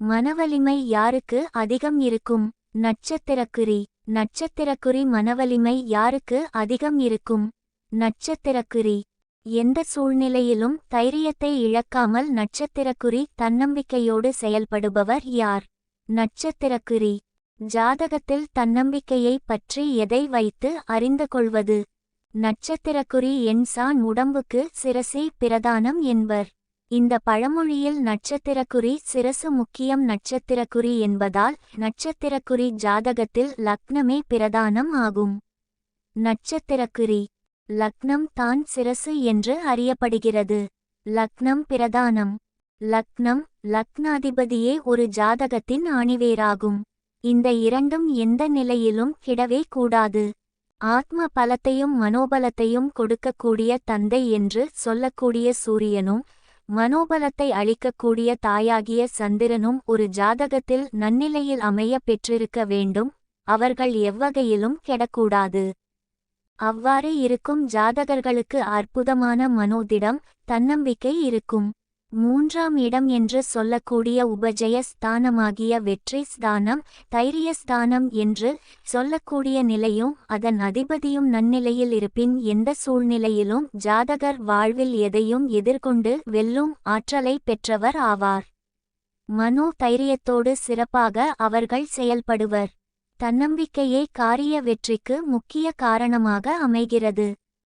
மனவலிமை யாருக்கு அதிகம் இருக்கும்? நட்சத்திரக்குறி. நட்சத்திரக்குறி மனவலிமை யாருக்கு அதிகம் இருக்கும்? நட்சத்திரக்குறி. எந்த சூழ்நிலையிலும் தைரியத்தை இழக்காமல் நட்சத்திரக்குறி தன்னம்பிக்கையோடு செயல்படுபவர் யார்? நட்சத்திரக்குறி. ஜாதகத்தில் தன்னம்பிக்கையை பற்றி எதை வைத்து அறிந்து கொள்வது? நட்சத்திரக்குறி எண்சான் உடம்புக்கு சிரசே பிரதானம் என்பர். இந்த பழமொழியில் நட்சத்திரக்குறி சிரசு முக்கியம். நட்சத்திரக்குறி என்பதால் நட்சத்திரக்குறி ஜாதகத்தில் லக்னமே பிரதானம் ஆகும். நட்சத்திரக்குறி. லக்னம் தான் சிரசு என்று அறியப்படுகிறது. லக்னம் பிரதானம். லக்னம் லக்னாதிபதியே ஒரு ஜாதகத்தின் ஆணிவேராகும். இந்த இரண்டும் எந்த நிலையிலும் கிடவே கூடாது. ஆத்ம பலத்தையும் மனோபலத்தையும் கொடுக்கக்கூடிய தந்தை என்று சொல்லக்கூடிய சூரியனும் மனோபலத்தை அளிக்கக்கூடிய தாயாகிய சந்திரனும் ஒரு ஜாதகத்தில் நன்னிலையில் அமைய பெற்றிருக்க வேண்டும். அவர்கள் எவ்வகையிலும் கெடக்கூடாது. அவ்வாறு இருக்கும் ஜாதகர்களுக்கு அற்புதமான மனோதிடம், தன்னம்பிக்கை இருக்கும். 3ஆம் இடம் என்று சொல்லக்கூடிய உபஜய ஸ்தானமாகிய வெற்றி ஸ்தானம், தைரிய ஸ்தானம் என்று சொல்லக்கூடிய நிலையும் அதன் அதிபதியும் நன்னிலையில் இருப்பின் எந்த சூழ்நிலையிலும் ஜாதகர் வாழ்வில் எதையும் எதிர்கொண்டு வெல்லும் ஆற்றலை பெற்றவர் ஆவார். மனோ தைரியத்தோடு சிறப்பாக அவர்கள் செயல்படுவர். தன்னம்பிக்கையே காரிய வெற்றிக்கு முக்கிய காரணமாக அமைகிறது.